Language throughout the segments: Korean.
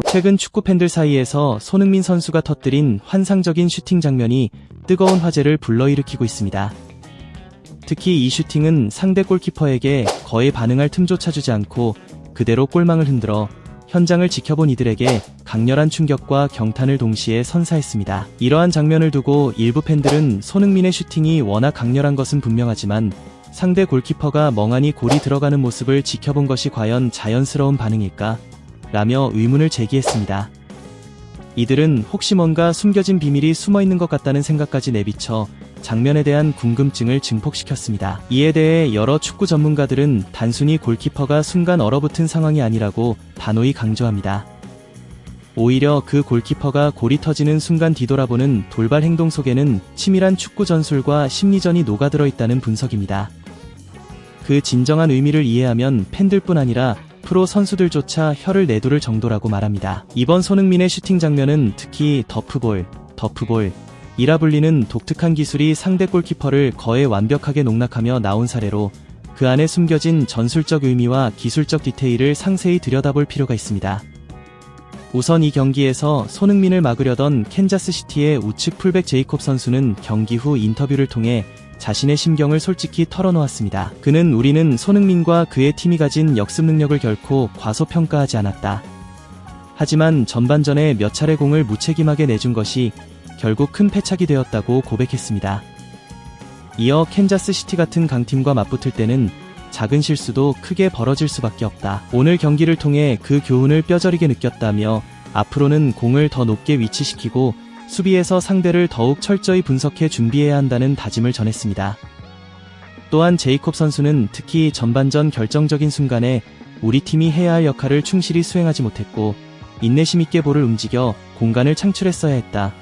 최근 축구 팬들 사이에서 손흥민 선수가 터뜨린 환상적인 슈팅 장면이 뜨거운 화제를 불러일으키고 있습니다. 특히 이 슈팅은 상대 골키퍼에게 거의 반응할 틈조차 주지 않고 그대로 골망을 흔들어 현장을 지켜본 이들에게 강렬한 충격과 경탄을 동시에 선사했습니다. 이러한 장면을 두고 일부 팬들은 손흥민의 슈팅이 워낙 강렬한 것은 분명하지만 상대 골키퍼가 멍하니 골이 들어가는 모습을 지켜본 것이 과연 자연스러운 반응일까? 라며 의문을 제기했습니다. 이들은 혹시 뭔가 숨겨진 비밀이 숨어있는 것 같다는 생각까지 내비쳐 장면에 대한 궁금증을 증폭시켰습니다. 이에 대해 여러 축구 전문가들은 단순히 골키퍼가 순간 얼어붙은 상황이 아니라고 단호히 강조합니다. 오히려 그 골키퍼가 골이 터지는 순간 뒤돌아보는 돌발 행동 속에는 치밀한 축구 전술과 심리전이 녹아들어 있다는 분석입니다. 그 진정한 의미를 이해하면 팬들뿐 아니라 프로 선수들조차 혀를 내두를 정도라고 말합니다. 이번 손흥민의 슈팅 장면은 특히 더프볼이라 불리는 독특한 기술이 상대 골키퍼를 거의 완벽하게 농락하며 나온 사례로 그 안에 숨겨진 전술적 의미와 기술적 디테일을 상세히 들여다볼 필요가 있습니다. 우선 이 경기에서 손흥민을 막으려던 캔자스시티의 우측 풀백 제이콥 선수는 경기 후 인터뷰를 통해 자신의 심경을 솔직히 털어놓았습니다. 그는 우리는 손흥민과 그의 팀이 가진 역습 능력을 결코 과소평가하지 않았다. 하지만 전반전에 몇 차례 공을 무책임하게 내준 것이 결국 큰 패착이 되었다고 고백했습니다. 이어 캔자스시티 같은 강팀과 맞붙을 때는 작은 실수도 크게 벌어질 수밖에 없다. 오늘 경기를 통해 그 교훈을 뼈저리게 느꼈다며 앞으로는 공을 더 높게 위치시키고 수비에서 상대를 더욱 철저히 분석해 준비해야 한다는 다짐을 전했습니다. 또한 제이콥 선수는 특히 전반전 결정적인 순간에 우리 팀이 해야 할 역할을 충실히 수행하지 못했고 인내심 있게 볼을 움직여 공간을 창출했어야 했다.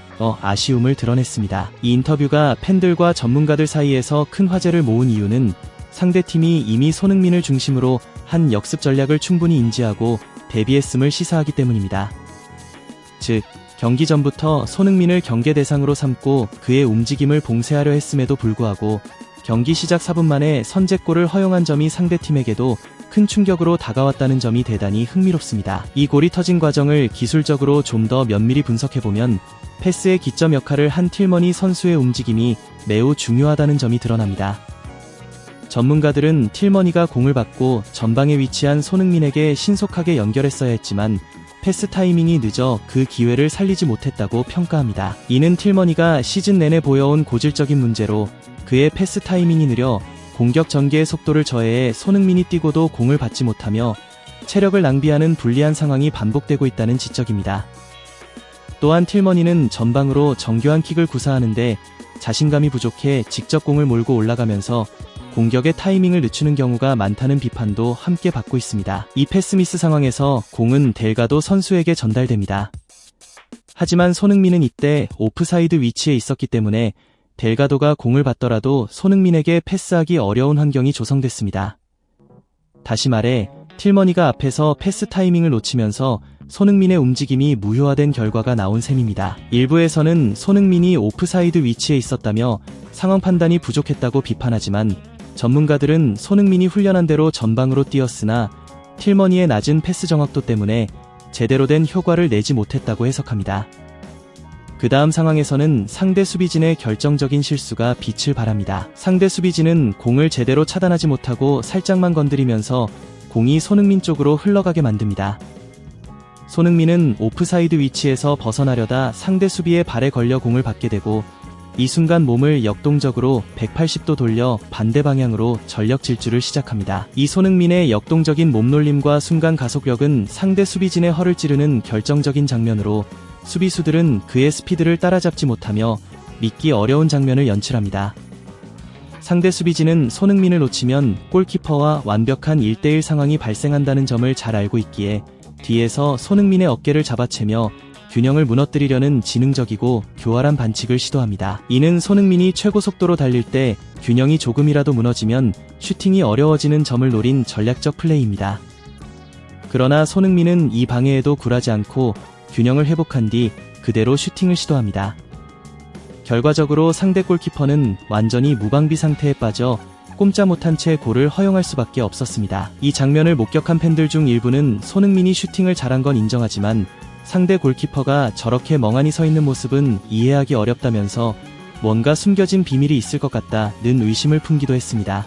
아쉬움을 드러냈습니다. 이 인터뷰가 팬들과 전문가들 사이에서 큰 화제를 모은 이유는 상대팀이 이미 손흥민을 중심으로 한 역습 전략을 충분히 인지하고 대비했음을 시사하기 때문입니다. 즉, 경기 전부터 손흥민을 경계 대상으로 삼고 그의 움직임을 봉쇄하려 했음에도 불구하고 경기 시작 4분 만에 선제골을 허용한 점이 상대팀에게도 큰 충격으로 다가왔다는 점이 대단히 흥미롭습니다. 이 골이 터진 과정을 기술적으로 좀 더 면밀히 분석해보면 패스의 기점 역할을 한 틸머니 선수의 움직임이 매우 중요하다는 점이 드러납니다. 전문가들은 틸머니가 공을 받고 전방에 위치한 손흥민에게 신속하게 연결했어야 했지만 패스 타이밍이 늦어 그 기회를 살리지 못했다고 평가합니다. 이는 틸머니가 시즌 내내 보여온 고질적인 문제로 그의 패스 타이밍이 느려 공격 전개의 속도를 저해해 손흥민이 뛰고도 공을 받지 못하며 체력을 낭비하는 불리한 상황이 반복되고 있다는 지적입니다. 또한 틸머니는 전방으로 정교한 킥을 구사하는데 자신감이 부족해 직접 공을 몰고 올라가면서 공격의 타이밍을 늦추는 경우가 많다는 비판도 함께 받고 있습니다. 이 패스미스 상황에서 공은 델가도 선수에게 전달됩니다. 하지만 손흥민은 이때 오프사이드 위치에 있었기 때문에 델가도가 공을 받더라도 손흥민에게 패스하기 어려운 환경이 조성됐습니다. 다시 말해 틸머니가 앞에서 패스 타이밍을 놓치면서 손흥민의 움직임이 무효화된 결과가 나온 셈입니다. 일부에서는 손흥민이 오프사이드 위치에 있었다며 상황 판단이 부족했다고 비판하지만 전문가들은 손흥민이 훈련한 대로 전방으로 뛰었으나 틸머니의 낮은 패스 정확도 때문에 제대로 된 효과를 내지 못했다고 해석합니다. 그 다음 상황에서는 상대 수비진의 결정적인 실수가 빛을 발합니다. 상대 수비진은 공을 제대로 차단하지 못하고 살짝만 건드리면서 공이 손흥민 쪽으로 흘러가게 만듭니다. 손흥민은 오프사이드 위치에서 벗어나려다 상대 수비의 발에 걸려 공을 받게 되고 이 순간 몸을 역동적으로 180도 돌려 반대 방향으로 전력 질주를 시작합니다. 이 손흥민의 역동적인 몸놀림과 순간 가속력은 상대 수비진의 허를 찌르는 결정적인 장면으로 수비수들은 그의 스피드를 따라잡지 못하며 믿기 어려운 장면을 연출합니다. 상대 수비진은 손흥민을 놓치면 골키퍼와 완벽한 1대1 상황이 발생한다는 점을 잘 알고 있기에 뒤에서 손흥민의 어깨를 잡아채며 균형을 무너뜨리려는 지능적이고 교활한 반칙을 시도합니다. 이는 손흥민이 최고 속도로 달릴 때 균형이 조금이라도 무너지면 슈팅이 어려워지는 점을 노린 전략적 플레이입니다. 그러나 손흥민은 이 방해에도 굴하지 않고 균형을 회복한 뒤 그대로 슈팅을 시도합니다. 결과적으로 상대 골키퍼는 완전히 무방비 상태에 빠져 꼼짝 못한 채 골을 허용할 수밖에 없었습니다. 이 장면을 목격한 팬들 중 일부는 손흥민이 슈팅을 잘한 건 인정하지만 상대 골키퍼가 저렇게 멍하니 서 있는 모습은 이해하기 어렵다면서 뭔가 숨겨진 비밀이 있을 것 같다는 의심을 품기도 했습니다.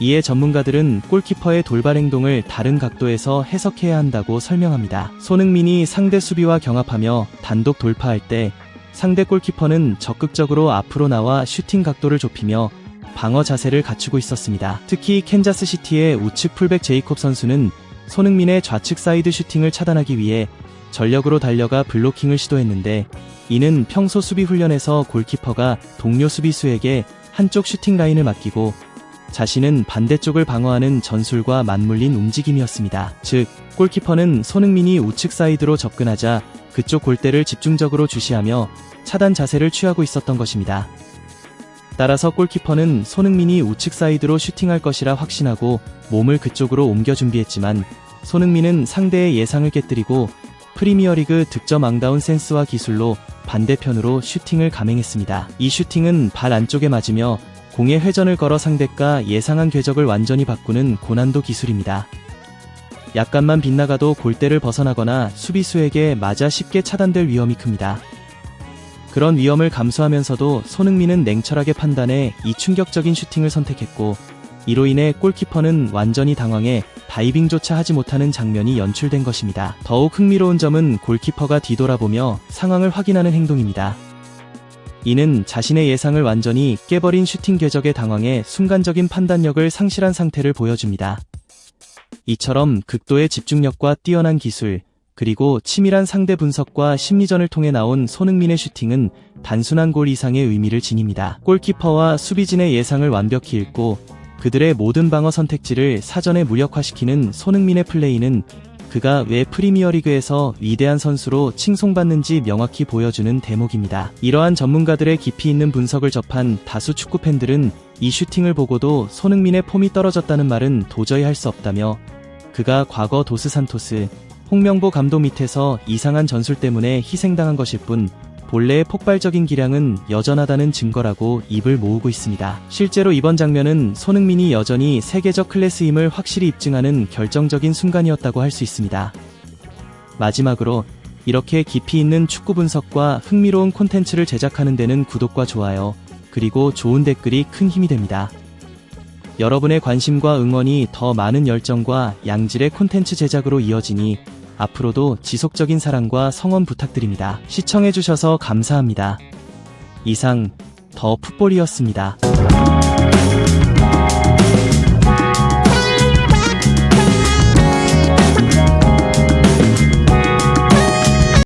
이에 전문가들은 골키퍼의 돌발 행동을 다른 각도에서 해석해야 한다고 설명합니다. 손흥민이 상대 수비와 경합하며 단독 돌파할 때 상대 골키퍼는 적극적으로 앞으로 나와 슈팅 각도를 좁히며 방어 자세를 갖추고 있었습니다. 특히 캔자스시티의 우측 풀백 제이콥 선수는 손흥민의 좌측 사이드 슈팅을 차단하기 위해 전력으로 달려가 블로킹을 시도했는데, 이는 평소 수비 훈련에서 골키퍼가 동료 수비수에게 한쪽 슈팅 라인을 맡기고 자신은 반대쪽을 방어하는 전술과 맞물린 움직임이었습니다. 즉, 골키퍼는 손흥민이 우측 사이드로 접근하자 그쪽 골대를 집중적으로 주시하며 차단 자세를 취하고 있었던 것입니다. 따라서 골키퍼는 손흥민이 우측 사이드로 슈팅할 것이라 확신하고 몸을 그쪽으로 옮겨 준비했지만, 손흥민은 상대의 예상을 깨뜨리고 프리미어리그 득점 앙다운 센스와 기술로 반대편으로 슈팅을 감행했습니다. 이 슈팅은 발 안쪽에 맞으며 공의 회전을 걸어 상대가 예상한 궤적을 완전히 바꾸는 고난도 기술입니다. 약간만 빗나가도 골대를 벗어나거나 수비수에게 맞아 쉽게 차단될 위험이 큽니다. 그런 위험을 감수하면서도 손흥민은 냉철하게 판단해 이 충격적인 슈팅을 선택했고, 이로 인해 골키퍼는 완전히 당황해 다이빙조차 하지 못하는 장면이 연출된 것입니다. 더욱 흥미로운 점은 골키퍼가 뒤돌아보며 상황을 확인하는 행동입니다. 이는 자신의 예상을 완전히 깨버린 슈팅 궤적에 당황해 순간적인 판단력을 상실한 상태를 보여줍니다. 이처럼 극도의 집중력과 뛰어난 기술, 그리고 치밀한 상대 분석과 심리전을 통해 나온 손흥민의 슈팅은 단순한 골 이상의 의미를 지닙니다. 골키퍼와 수비진의 예상을 완벽히 읽고 그들의 모든 방어 선택지를 사전에 무력화시키는 손흥민의 플레이는 그가 왜 프리미어리그에서 위대한 선수로 칭송받는지 명확히 보여주는 대목입니다. 이러한 전문가들의 깊이 있는 분석을 접한 다수 축구 팬들은 이 슈팅을 보고도 손흥민의 폼이 떨어졌다는 말은 도저히 할 수 없다며, 그가 과거 도스산토스, 홍명보 감독 밑에서 이상한 전술 때문에 희생당한 것일 뿐 본래의 폭발적인 기량은 여전하다는 증거라고 입을 모으고 있습니다. 실제로 이번 장면은 손흥민이 여전히 세계적 클래스임을 확실히 입증하는 결정적인 순간이었다고 할 수 있습니다. 마지막으로, 이렇게 깊이 있는 축구 분석과 흥미로운 콘텐츠를 제작하는 데는 구독과 좋아요, 그리고 좋은 댓글이 큰 힘이 됩니다. 여러분의 관심과 응원이 더 많은 열정과 양질의 콘텐츠 제작으로 이어지니 앞으로도 지속적인 사랑과 성원 부탁드립니다. 시청해주셔서 감사합니다. 이상 더 풋볼이었습니다.